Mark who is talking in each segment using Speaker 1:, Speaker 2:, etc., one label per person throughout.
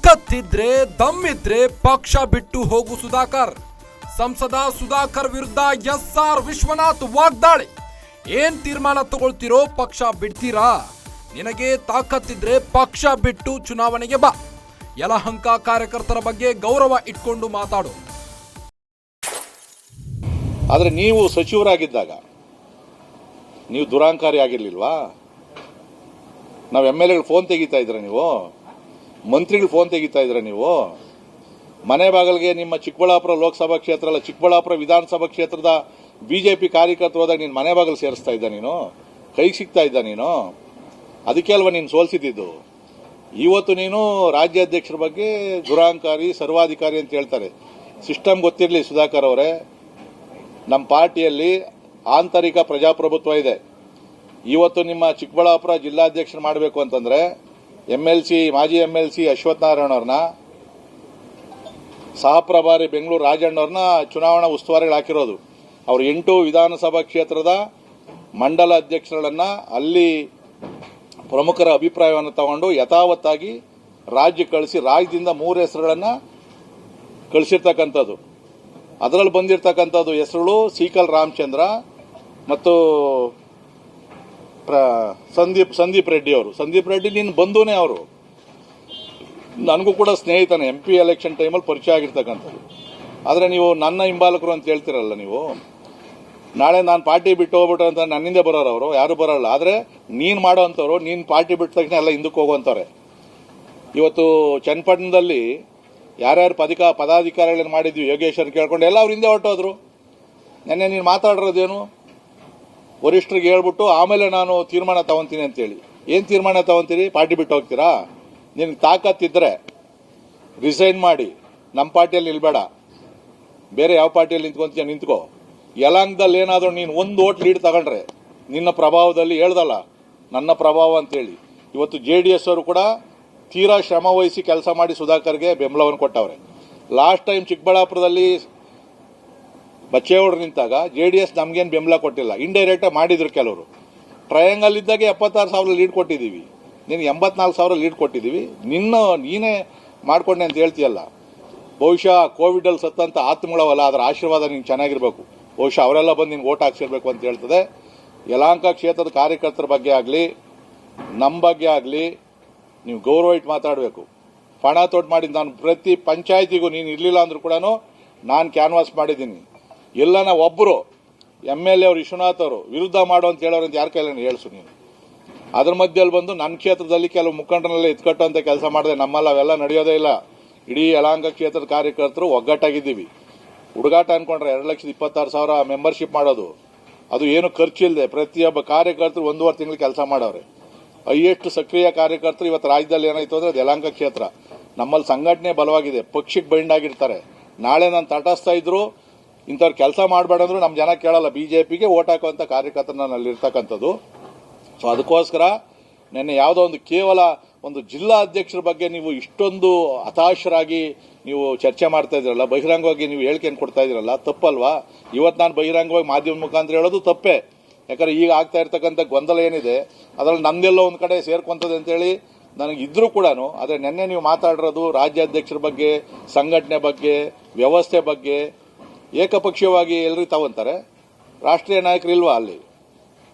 Speaker 1: ತಾಕತ್ತಿದ್ರೆ ದಮ್ಮಿದ್ರೆ ಪಕ್ಷ ಬಿಟ್ಟು ಹೋಗು ಸುಧಾಕರ್. ಸಂಸದ ಸುಧಾಕರ್ ವಿರುದ್ಧ ಎಸ್ಆರ್ ವಿಶ್ವನಾಥ್ ವಾಗ್ದಾಳಿ. ಏನ್ ತೀರ್ಮಾನ ತಗೊಳ್ತಿರೋ, ಪಕ್ಷ ಬಿಡ್ತೀರಾ? ನಿನಗೆ ತಾಕತ್ತಿದ್ರೆ ಪಕ್ಷ ಬಿಟ್ಟು ಚುನಾವಣೆಗೆ ಬಾ. ಯಲಹಂಕ ಕಾರ್ಯಕರ್ತರ ಬಗ್ಗೆ ಗೌರವ ಇಟ್ಕೊಂಡು ಮಾತಾಡು.
Speaker 2: ಆದರೆ ನೀವು ಸಚಿವರಾಗಿದ್ದಾಗ ನೀವು ದುರಾಂಕಾರಿ ಆಗಿರ್ಲಿಲ್ವಾ? ನಾವು MLAಗಳು ಫೋನ್ ತೆಗಿತಾ ಇದ್ರ, ನೀವು ಮಂತ್ರಿಗಳು ಫೋನ್ ತೆಗಿತಾ ಇದ್ರ, ನೀವು ಮನೆ ಬಾಗಿಲಿಗೆ ನಿಮ್ಮ ಚಿಕ್ಕಬಳ್ಳಾಪುರ ಲೋಕಸಭಾ ಕ್ಷೇತ್ರ ಅಲ್ಲ, ಚಿಕ್ಕಬಳ್ಳಾಪುರ ವಿಧಾನಸಭಾ ಕ್ಷೇತ್ರದ ಬಿಜೆಪಿ ಕಾರ್ಯಕರ್ತರು ಹೋದಾಗ ನೀನು ಮನೆ ಬಾಗಿಲು ಸೇರಿಸ್ತಾ ಇದ್ದ, ನೀನು ಕೈಗೆ ಸಿಗ್ತಾ ಇದ್ದ, ನೀನು ಅದಕ್ಕೆ ಅಲ್ವಾ ನೀನು ಸೋಲ್ಸಿದ್ದು. ಇವತ್ತು ನೀನು ರಾಜ್ಯಾಧ್ಯಕ್ಷರ ಬಗ್ಗೆ ದುರಾಂಕಾರಿ ಸರ್ವಾಧಿಕಾರಿ ಅಂತ ಹೇಳ್ತಾರೆ. ಸಿಸ್ಟಮ್ ಗೊತ್ತಿರಲಿ ಸುಧಾಕರ್ ಅವರೇ, ನಮ್ಮ ಪಾರ್ಟಿಯಲ್ಲಿ ಆಂತರಿಕ ಪ್ರಜಾಪ್ರಭುತ್ವ ಇದೆ. ಇವತ್ತು ನಿಮ್ಮ ಚಿಕ್ಕಬಳ್ಳಾಪುರ ಜಿಲ್ಲಾಧ್ಯಕ್ಷರು ಮಾಡಬೇಕು ಅಂತಂದ್ರೆ ಮಾಜಿ MLC ಅಶ್ವಥ್ ನಾರಾಯಣ ಅವ್ರನ್ನ, ಸಹ ಪ್ರಭಾರಿ ಬೆಂಗಳೂರು ರಾಜಣ್ಣವ್ರನ್ನ ಚುನಾವಣಾ ಉಸ್ತುವಾರಿಗಳು ಹಾಕಿರೋದು. ಅವರು 8 ವಿಧಾನಸಭಾ ಕ್ಷೇತ್ರದ ಮಂಡಲ ಅಧ್ಯಕ್ಷರುಗಳನ್ನ ಅಲ್ಲಿ ಪ್ರಮುಖರ ಅಭಿಪ್ರಾಯವನ್ನು ತಗೊಂಡು ಯಥಾವತ್ತಾಗಿ ರಾಜ್ಯಕ್ಕೆ ಕಳಿಸಿ ರಾಜ್ಯದಿಂದ 3 ಹೆಸರುಗಳನ್ನ ಕಳಿಸಿರ್ತಕ್ಕಂಥದ್ದು. ಅದರಲ್ಲಿ ಬಂದಿರತಕ್ಕಂಥದ್ದು ಹೆಸರುಗಳು ಸೀಕಲ್ ರಾಮಚಂದ್ರ ಮತ್ತು ಸಂದೀಪ್ ರೆಡ್ಡಿ ಅವರು. ಸಂದೀಪ್ ರೆಡ್ಡಿ ನಿನ್ನ ಬಂಧುನೇ, ಅವರು ನನಗೂ ಕೂಡ ಸ್ನೇಹಿತನೇ, MP ಎಲೆಕ್ಷನ್ ಟೈಮಲ್ಲಿ ಪರಿಚಯ ಆಗಿರ್ತಕ್ಕಂಥದ್ದು. ಆದರೆ ನೀವು ನನ್ನ ಹಿಂಬಾಲಕರು ಅಂತ ಹೇಳ್ತಿರಲ್ಲ, ನೀವು ನಾಳೆ ನಾನು ಪಾರ್ಟಿ ಬಿಟ್ಟು ಹೋಗ್ಬಿಟ್ಟು ಅಂತ ನನ್ನಿಂದ ಬರೋರು ಅವರು, ಯಾರು ಬರೋಲ್ಲ. ಆದರೆ ನೀನು ಮಾಡೋ ಅಂಥವ್ರು, ನೀನು ಪಾರ್ಟಿ ಬಿಟ್ಟ ತಕ್ಷಣ ಎಲ್ಲ ಹಿಂದಕ್ಕೆ ಹೋಗುವಂಥವ್ರೆ. ಇವತ್ತು ಚನ್ನಪಟ್ಟಣದಲ್ಲಿ ಯಾರ್ಯಾರು ಪದಾಧಿಕಾರಿಗಳನ್ನು ಮಾಡಿದ್ವಿ ಯೋಗೇಶ್ವರ್ ಕೇಳ್ಕೊಂಡು ಎಲ್ಲ ಅವ್ರ ಹಿಂದೆ ಹೊರಟೋದ್ರು. ನೆನ್ನೆ ನೀನು ಮಾತಾಡಿರೋದೇನು, ವರಿಷ್ಠರಿಗೆ ಹೇಳ್ಬಿಟ್ಟು ಆಮೇಲೆ ನಾನು ತೀರ್ಮಾನ ತಗೊಂತೀನಿ ಅಂತೇಳಿ. ಏನು ತೀರ್ಮಾನ ತಗೊಂತೀರಿ? ಪಾರ್ಟಿ ಬಿಟ್ಟು ಹೋಗ್ತೀರಾ? ನಿನಗೆ ತಾಕತ್ತಿದ್ರೆ ರಿಸೈನ್ ಮಾಡಿ ನಮ್ಮ ಪಾರ್ಟಿಯಲ್ಲಿ ನಿಲ್ಬೇಡ, ಬೇರೆ ಯಾವ ಪಾರ್ಟಿಯಲ್ಲಿ ನಿಂತ್ಕೊಂತೀಯ ನಿಂತ್ಕೋ. ಯಲಾಂಗದಲ್ಲಿ ಏನಾದರೂ ನೀನು 1 ವೋಟ್ ಲೀಡ್ ತಗೊಂಡ್ರೆ ನಿನ್ನ ಪ್ರಭಾವದಲ್ಲಿ ಹೇಳ್ದಲ್ಲ ನನ್ನ ಪ್ರಭಾವ ಅಂತೇಳಿ, ಇವತ್ತು JDS ಅವರು ಕೂಡ ತೀರಾ ಶ್ರಮ ವಹಿಸಿ ಕೆಲಸ ಮಾಡಿ ಸುಧಾಕರ್ಗೆ ಬೆಂಬಲವನ್ನು ಕೊಟ್ಟವ್ರೆ. ಲಾಸ್ಟ್ ಟೈಮ್ ಚಿಕ್ಕಬಳ್ಳಾಪುರದಲ್ಲಿ ಬಚ್ಚೇಗೌಡರು ನಿಂತಾಗ JDS ನಮ್ಗೇನು ಬೆಂಬಲ ಕೊಟ್ಟಿಲ್ಲ, ಇಂಡೈರೆಕ್ಟ್ ಮಾಡಿದ್ರು ಕೆಲವರು. ಟ್ರಯಾಂಗಲ್ ಇದ್ದಾಗ 76,000 ಲೀಡ್ ಕೊಟ್ಟಿದ್ದೀವಿ, ನೀನು 84,000 ಲೀಡ್ ಕೊಟ್ಟಿದ್ದೀವಿ. ನೀನೇ ಮಾಡ್ಕೊಂಡೆ ಅಂತ ಹೇಳ್ತೀಯಲ್ಲ. ಬಹುಶಃ ಕೋವಿಡಲ್ಲಿ ಸತ್ತಂತ ಆತ್ಮಗಳವಲ್ಲ, ಅದರ ಆಶೀರ್ವಾದ ನಿಂಗೆ ಚೆನ್ನಾಗಿರ್ಬೇಕು. ಬಹುಶಃ ಅವರೆಲ್ಲ ಬಂದು ನಿನ್ಗೆ ಓಟ್ ಹಾಕ್ಸಿರ್ಬೇಕು ಅಂತ ಹೇಳ್ತದೆ. ಯಲಹಂಕ ಕ್ಷೇತ್ರದ ಕಾರ್ಯಕರ್ತರ ಬಗ್ಗೆ ಆಗಲಿ ನಮ್ಮ ಬಗ್ಗೆ ಆಗಲಿ ನೀವು ಗೌರವ ಇಟ್ಟು ಮಾತಾಡಬೇಕು. ಪಣ ತೊಟ್ಟು ಮಾಡಿದ್ದು ನಾನು ಪ್ರತಿ ಪಂಚಾಯತಿಗೂ ನೀನು ಇರಲಿಲ್ಲ ಅಂದ್ರೂ ಕೂಡ ನಾನು ಕ್ಯಾನ್ವಾಸ್ ಮಾಡಿದ್ದೀನಿ. ಎಲ್ಲನ ಒಬ್ಬರು MLA ಅವರು ವಿಶ್ವನಾಥ್ ಅವರು ವಿರುದ್ಧ ಮಾಡು ಅಂತ ಹೇಳೋರು ಅಂತ ಯಾರ ಕೈಲಿ ಹೇಳ್ಸು ನೀನು. ಅದ್ರ ಮಧ್ಯದಲ್ಲಿ ಬಂದು ನನ್ನ ಕ್ಷೇತ್ರದಲ್ಲಿ ಕೆಲವು ಮುಖಂಡರನ್ನೆಲ್ಲ ಎತ್ಕಟ್ಟುವಂತ ಕೆಲಸ ಮಾಡಿದೆ. ನಮ್ಮಲ್ಲ ಅವೆಲ್ಲ ನಡೆಯೋದೇ ಇಲ್ಲ. ಇಡೀ ಯಲಹಂಕ ಕ್ಷೇತ್ರದ ಕಾರ್ಯಕರ್ತರು ಒಗ್ಗಟ್ಟಾಗಿದ್ದೀವಿ. ಹುಡುಗಾಟ ಅನ್ಕೊಂಡ್ರೆ 2,26,000 ಮೆಂಬರ್ಶಿಪ್ ಮಾಡೋದು, ಅದು ಏನು ಖರ್ಚಿಲ್ಲದೆ ಪ್ರತಿಯೊಬ್ಬ ಕಾರ್ಯಕರ್ತರು 1.5 ತಿಂಗಳು ಕೆಲಸ ಮಾಡವ್ರೆ. ಹೈಯೆಸ್ಟ್ ಸಕ್ರಿಯ ಕಾರ್ಯಕರ್ತರು ಇವತ್ತು ರಾಜ್ಯದಲ್ಲಿ ಏನಾಯ್ತು ಅಂದ್ರೆ ಅದು ಯಲಹಂಕ ಕ್ಷೇತ್ರ. ನಮ್ಮಲ್ಲಿ ಸಂಘಟನೆ ಬಲವಾಗಿದೆ, ಪಕ್ಷಕ್ಕೆ ಬೈಂಡ್ ಆಗಿರ್ತಾರೆ. ನಾಳೆ ನಾನು ತಟಸ್ಥ ಇದ್ರು ಇಂಥವ್ರು ಕೆಲಸ ಮಾಡಬೇಡ ಅಂದ್ರು ನಮ್ಮ ಜನ ಕೇಳಲ್ಲ. ಬಿಜೆಪಿಗೆ ಓಟ್ ಹಾಕುವಂತ ಕಾರ್ಯಕರ್ತರು ನಾನು ಅಲ್ಲಿ ಇರ್ತಕ್ಕಂಥದ್ದು. ಸೊ ಅದಕ್ಕೋಸ್ಕರ ನೆನ್ನೆ ಯಾವುದೋ ಒಂದು ಕೇವಲ ಒಂದು ಜಿಲ್ಲಾ ಅಧ್ಯಕ್ಷರ ಬಗ್ಗೆ ನೀವು ಇಷ್ಟೊಂದು ಹತಾಶರಾಗಿ ನೀವು ಚರ್ಚೆ ಮಾಡ್ತಾ ಇದ್ರಲ್ಲ, ಬಹಿರಂಗವಾಗಿ ನೀವು ಹೇಳಿಕೆಯನ್ನು ಕೊಡ್ತಾ ಇದ್ರಲ್ಲ, ತಪ್ಪಲ್ವಾ? ಇವತ್ತು ನಾನು ಬಹಿರಂಗವಾಗಿ ಮಾಧ್ಯಮ ಮುಖಾಂತರ ಹೇಳೋದು ತಪ್ಪೇ. ಯಾಕಂದ್ರೆ ಈಗ ಆಗ್ತಾ ಇರ್ತಕ್ಕಂಥ ಗೊಂದಲ ಏನಿದೆ ಅದರಲ್ಲಿ ನಮ್ದೆಲ್ಲೋ ಒಂದು ಕಡೆ ಸೇರ್ಕೊಂತದೆ ಅಂತೇಳಿ ನನಗೆ ಇದ್ರೂ ಕೂಡ. ಆದರೆ ನೆನ್ನೆ ನೀವು ಮಾತಾಡಿರೋದು ರಾಜ್ಯಾಧ್ಯಕ್ಷರ ಬಗ್ಗೆ, ಸಂಘಟನೆ ಬಗ್ಗೆ, ವ್ಯವಸ್ಥೆ ಬಗ್ಗೆ ಏಕಪಕ್ಷೀಯವಾಗಿ ಎಲ್ಲರೂ ತಗೊಂತಾರೆ. ರಾಷ್ಟ್ರೀಯ ನಾಯಕರು ಇಲ್ವಾ ಅಲ್ಲಿ?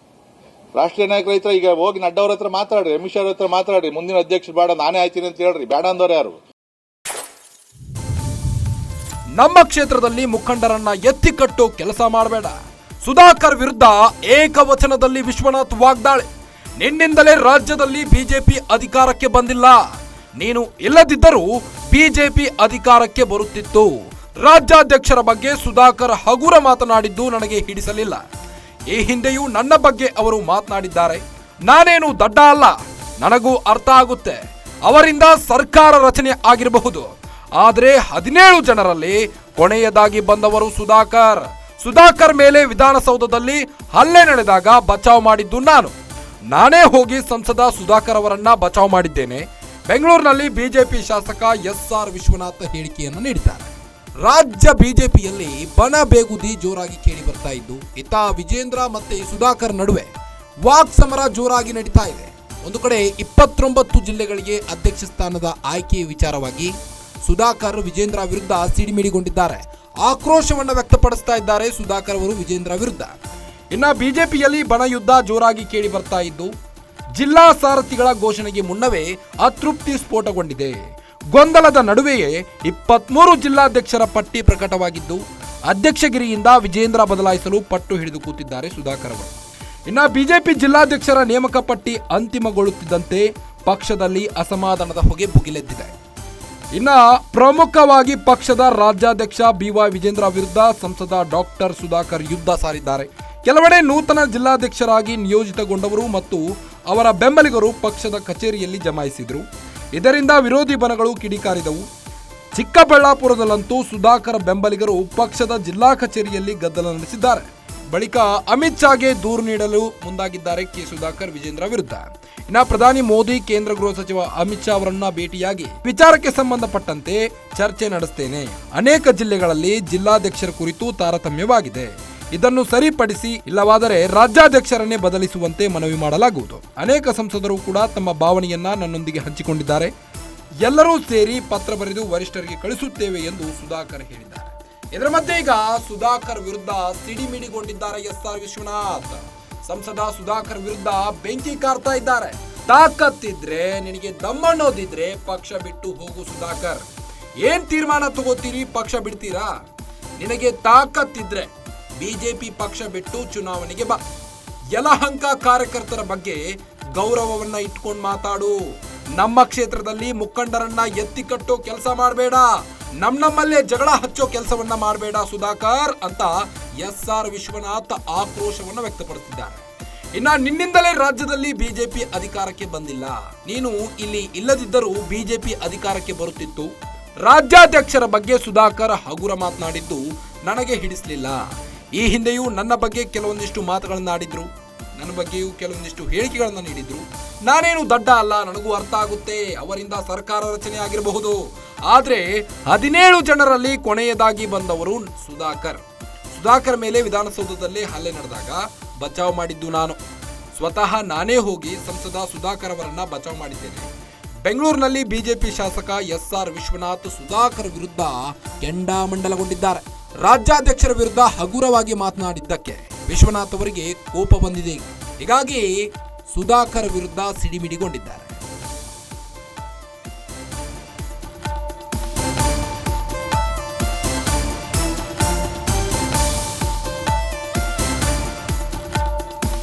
Speaker 2: ರಾಷ್ಟ್ರೀಯ ನಾಯಕರ ಹತ್ರ ಈಗ ಹೋಗಿ ನಡ್ಡವ್ರ ಹತ್ರ ಮಾತಾಡ್ರಿ, ಅಮಿತ್ ಶಾ ಅವ್ರ ಹತ್ರ ಮಾತಾಡ್ರಿ, ಮುಂದಿನ ಅಧ್ಯಕ್ಷರು ಬೇಡ ನಾನೇ ಆಯ್ತೀನಿ ಅಂತ ಹೇಳ್ರಿ. ಬೇಡ ಅಂದವ್ರು ಯಾರು?
Speaker 1: ನಮ್ಮ ಕ್ಷೇತ್ರದಲ್ಲಿ ಮುಖಂಡರನ್ನ ಎತ್ತಿ ಕಟ್ಟೋ ಕೆಲಸ ಮಾಡಬೇಡ. ಸುಧಾಕರ್ ವಿರುದ್ಧ ಏಕವಚನದಲ್ಲಿ ವಿಶ್ವನಾಥ್ ವಾಗ್ದಾಳಿ. ನಿನ್ನಿಂದಲೇ ರಾಜ್ಯದಲ್ಲಿ ಬಿಜೆಪಿ ಅಧಿಕಾರಕ್ಕೆ ಬಂದಿಲ್ಲ, ನೀನು ಇಲ್ಲದಿದ್ದರೂ ಬಿಜೆಪಿ ಅಧಿಕಾರಕ್ಕೆ ಬರುತ್ತಿತ್ತು. ರಾಜ್ಯಾಧ್ಯಕ್ಷರ ಬಗ್ಗೆ ಸುಧಾಕರ್ ಹಗುರ ಮಾತನಾಡಿದ್ದು ನನಗೆ ಹಿಡಿಸಲಿಲ್ಲ. ಈ ಹಿಂದೆಯೂ ನನ್ನ ಬಗ್ಗೆ ಅವರು ಮಾತನಾಡಿದ್ದಾರೆ. ನಾನೇನು ದಡ್ಡ ಅಲ್ಲ, ನನಗೂ ಅರ್ಥ ಆಗುತ್ತೆ. ಅವರಿಂದ ಸರ್ಕಾರ ರಚನೆ ಆಗಿರಬಹುದು, ಆದರೆ 17 ಜನರಲ್ಲಿ ಕೊನೆಯದಾಗಿ ಬಂದವರು ಸುಧಾಕರ್ ಮೇಲೆ ವಿಧಾನಸೌಧದಲ್ಲಿ ಹಲ್ಲೆ ನಡೆದಾಗ ಬಚಾವ್ ಮಾಡಿದ್ದು ನಾನೇ ಹೋಗಿ ಸಂಸದ ಸುಧಾಕರ್ ಅವರನ್ನ ಬಚಾವ್ ಮಾಡಿದ್ದೇನೆ. ಬೆಂಗಳೂರಿನಲ್ಲಿ ಬಿಜೆಪಿ ಶಾಸಕ SR ವಿಶ್ವನಾಥ್ ಹೇಳಿಕೆಯನ್ನು ನೀಡಿದ್ದಾರೆ. ರಾಜ್ಯ ಬಿಜೆಪಿಯಲ್ಲಿ ಬಣ ಬೇಗುದಿ ಜೋರಾಗಿ ಕೇಳಿ ಬರ್ತಾ ಇದ್ದು, ಇತ್ತ ವಿಜೇಂದ್ರ ಮತ್ತೆ ಸುಧಾಕರ್ ನಡುವೆ ವಾಕ್ ಸಮರ ಜೋರಾಗಿ ನಡೀತಾ ಇದೆ. ಒಂದು ಕಡೆ 29 ಜಿಲ್ಲೆಗಳಿಗೆ ಅಧ್ಯಕ್ಷ ಸ್ಥಾನದ ಆಯ್ಕೆಯ ವಿಚಾರವಾಗಿ ಸುಧಾಕರ್ ವಿಜೇಂದ್ರ ವಿರುದ್ಧ ಸಿಡಿಮಿಡಿಗೊಂಡಿದ್ದಾರೆ. ಆಕ್ರೋಶವನ್ನು ವ್ಯಕ್ತಪಡಿಸ್ತಾ ಇದ್ದಾರೆ ಸುಧಾಕರ್ ಅವರು ವಿಜೇಂದ್ರ ವಿರುದ್ಧ. ಇನ್ನು ಬಿಜೆಪಿಯಲ್ಲಿ ಬಣಯುದ್ಧ ಜೋರಾಗಿ ಕೇಳಿ ಬರ್ತಾ ಇದ್ದು ಜಿಲ್ಲಾ ಸಾರಥಿಗಳ ಘೋಷಣೆಗೆ ಮುನ್ನವೇ ಅತೃಪ್ತಿ ಸ್ಫೋಟಗೊಂಡಿದೆ. ಗೊಂದಲದ ನಡುವೆಯೇ 23 ಜಿಲ್ಲಾಧ್ಯಕ್ಷರ ಪಟ್ಟಿ ಪ್ರಕಟವಾಗಿದ್ದು ಅಧ್ಯಕ್ಷಗಿರಿಯಿಂದ ವಿಜೇಂದ್ರ ಬದಲಾಯಿಸಲು ಪಟ್ಟು ಹಿಡಿದು ಕೂತಿದ್ದಾರೆ ಸುಧಾಕರ್ ಅವರು. ಇನ್ನು ಬಿಜೆಪಿ ಜಿಲ್ಲಾಧ್ಯಕ್ಷರ ನೇಮಕ ಪಟ್ಟಿ ಅಂತಿಮಗೊಳ್ಳುತ್ತಿದ್ದಂತೆ ಪಕ್ಷದಲ್ಲಿ ಅಸಮಾಧಾನದ ಹೊಗೆ ಭುಗಿಲೆದ್ದಿದೆ. ಇನ್ನು ಪ್ರಮುಖವಾಗಿ ಪಕ್ಷದ ರಾಜ್ಯಾಧ್ಯಕ್ಷ BY ವಿಜೇಂದ್ರ ವಿರುದ್ಧ ಸಂಸದ ಡಾಕ್ಟರ್ ಸುಧಾಕರ್ ಯುದ್ಧ ಸಾರಿದ್ದಾರೆ. ಕೆಲವೆಡೆ ನೂತನ ಜಿಲ್ಲಾಧ್ಯಕ್ಷರಾಗಿ ನಿಯೋಜಿತಗೊಂಡವರು ಮತ್ತು ಅವರ ಬೆಂಬಲಿಗರು ಪಕ್ಷದ ಕಚೇರಿಯಲ್ಲಿ ಜಮಾಯಿಸಿದರು. ಇದರಿಂದ ವಿರೋಧಿ ಬಣಗಳು ಕಿಡಿಕಾರಿದವು. ಚಿಕ್ಕಬಳ್ಳಾಪುರದಲ್ಲಂತೂ ಸುಧಾಕರ್ ಬೆಂಬಲಿಗರು ಪಕ್ಷದ ಜಿಲ್ಲಾ ಕಚೇರಿಯಲ್ಲಿ ಗದ್ದಲ ನಡೆಸಿದ್ದಾರೆ. ಬಳಿಕ ಅಮಿತ್ ಶಾಗೆ ದೂರು ನೀಡಲು ಮುಂದಾಗಿದ್ದಾರೆ ಕೆ ಸುಧಾಕರ್ ವಿಜೇಂದ್ರ ವಿರುದ್ಧ. ಇನ್ನು ಪ್ರಧಾನಿ ಮೋದಿ ಕೇಂದ್ರ ಗೃಹ ಸಚಿವ ಅಮಿತ್ ಶಾ ಅವರನ್ನ ಭೇಟಿಯಾಗಿ ವಿಚಾರಕ್ಕೆ ಸಂಬಂಧಪಟ್ಟಂತೆ ಚರ್ಚೆ ನಡೆಸ್ತೇನೆ. ಅನೇಕ ಜಿಲ್ಲೆಗಳಲ್ಲಿ ಜಿಲ್ಲಾಧ್ಯಕ್ಷರ ಕುರಿತು ತಾರತಮ್ಯವಾಗಿದೆ. ಇದನ್ನು ಸರಿಪಡಿಸಿ ಇಲ್ಲವಾದರೆ ರಾಜ್ಯಾಧ್ಯಕ್ಷರನ್ನೇ ಬದಲಿಸುವಂತೆ ಮನವಿ ಮಾಡಲಾಗುವುದು. ಅನೇಕ ಸಂಸದರು ಕೂಡ ತಮ್ಮ ಭಾವನೆಯನ್ನ ನನ್ನೊಂದಿಗೆ ಹಂಚಿಕೊಂಡಿದ್ದಾರೆ. ಎಲ್ಲರೂ ಸೇರಿ ಪತ್ರ ಬರೆದು ವರಿಷ್ಠರಿಗೆ ಕಳಿಸುತ್ತೇವೆ ಎಂದು ಸುಧಾಕರ್ ಹೇಳಿದ್ದಾರೆ. ಇದರ ಮಧ್ಯೆ ಈಗ ಸುಧಾಕರ್ ವಿರುದ್ಧ ಸಿಡಿಮಿಡಿಗೊಂಡಿದ್ದಾರೆ SR ವಿಶ್ವನಾಥ್. ಸಂಸದ ಸುಧಾಕರ್ ವಿರುದ್ಧ ಬೆಂಕಿ ಕಾರ್ತಾ ಇದ್ದಾರೆ. ತಾಕತ್ತಿದ್ರೆ ನಿನಗೆ ದಮ್ಮನ್ನೋದಿದ್ರೆ ಪಕ್ಷ ಬಿಟ್ಟು ಹೋಗು ಸುಧಾಕರ್. ಏನ್ ತೀರ್ಮಾನ ತಗೋತೀರಿ? ಪಕ್ಷ ಬಿಡ್ತೀರಾ? ನಿನಗೆ ತಾಕತ್ತಿದ್ರೆ ಬಿಜೆಪಿ ಪಕ್ಷ ಬಿಟ್ಟು ಚುನಾವಣೆಗೆ ಬಾ. ಯಲಹಂಕ ಕಾರ್ಯಕರ್ತರ ಬಗ್ಗೆ ಗೌರವವನ್ನ ಇಟ್ಕೊಂಡು ಮಾತಾಡು. ನಮ್ಮ ಕ್ಷೇತ್ರದಲ್ಲಿ ಮುಖಂಡರನ್ನ ಎತ್ತಿ ಕಟ್ಟೋ ಕೆಲಸ ಮಾಡಬೇಡ. ನಮ್ಮಲ್ಲೇ ಜಗಳ ಹಚ್ಚೋ ಕೆಲಸವನ್ನ ಮಾಡಬೇಡ ಸುಧಾಕರ್ ಅಂತ SR ವಿಶ್ವನಾಥ್ ಆಕ್ರೋಶವನ್ನ ವ್ಯಕ್ತಪಡಿಸಿದ್ದಾರೆ. ಇನ್ನ ನಿನ್ನಿಂದಲೇ ರಾಜ್ಯದಲ್ಲಿ ಬಿಜೆಪಿ ಅಧಿಕಾರಕ್ಕೆ ಬಂದಿಲ್ಲ. ನೀನು ಇಲ್ಲಿ ಇಲ್ಲದಿದ್ದರೂ ಬಿಜೆಪಿ ಅಧಿಕಾರಕ್ಕೆ ಬರುತ್ತಿತ್ತು. ರಾಜ್ಯಾಧ್ಯಕ್ಷರ ಬಗ್ಗೆ ಸುಧಾಕರ್ ಹಗುರ ಮಾತನಾಡಿದ್ದು ನನಗೆ ಹಿಡಿಸಲಿಲ್ಲ. ಈ ಹಿಂದೆಯೂ ನನ್ನ ಬಗ್ಗೆ ಕೆಲವೊಂದಿಷ್ಟು ಮಾತುಗಳನ್ನಾಡಿದ್ರು, ನನ್ನ ಬಗ್ಗೆಯೂ ಕೆಲವೊಂದಿಷ್ಟು ಹೇಳಿಕೆಗಳನ್ನ ನೀಡಿದ್ರು. ನಾನೇನು ದಡ್ಡ ಅಲ್ಲ, ನನಗೂ ಅರ್ಥ ಆಗುತ್ತೆ. ಅವರಿಂದ ಸರ್ಕಾರ ರಚನೆ ಆಗಿರಬಹುದು. ಆದ್ರೆ 17 ಜನರಲ್ಲಿ ಕೊನೆಯದಾಗಿ ಬಂದವರು ಸುಧಾಕರ್ ಮೇಲೆ ವಿಧಾನಸೌಧದಲ್ಲಿ ಹಲ್ಲೆ ನಡೆದಾಗ ಬಚಾವ್ ಮಾಡಿದ್ದು ನಾನು. ಸ್ವತಃ ನಾನೇ ಹೋಗಿ ಸಂಸದ ಸುಧಾಕರ್ ಅವರನ್ನ ಬಚಾವ್ ಮಾಡಿದ್ದೇನೆ. ಬೆಂಗಳೂರಿನಲ್ಲಿ ಬಿಜೆಪಿ ಶಾಸಕ SR ವಿಶ್ವನಾಥ್ ಸುಧಾಕರ್ ವಿರುದ್ಧ ಕೆಂಡಾಮಂಡಲಗೊಂಡಿದ್ದಾರೆ. ರಾಜ್ಯಾಧ್ಯಕ್ಷರ ವಿರುದ್ಧ ಹಗುರವಾಗಿ ಮಾತನಾಡಿದ್ದಕ್ಕೆ ವಿಶ್ವನಾಥ್ ಅವರಿಗೆ ಕೋಪ ಬಂದಿದೆ. ಹೀಗಾಗಿ ಸುಧಾಕರ್ ವಿರುದ್ಧ ಸಿಡಿಮಿಡಿಗೊಂಡಿದ್ದಾರೆ.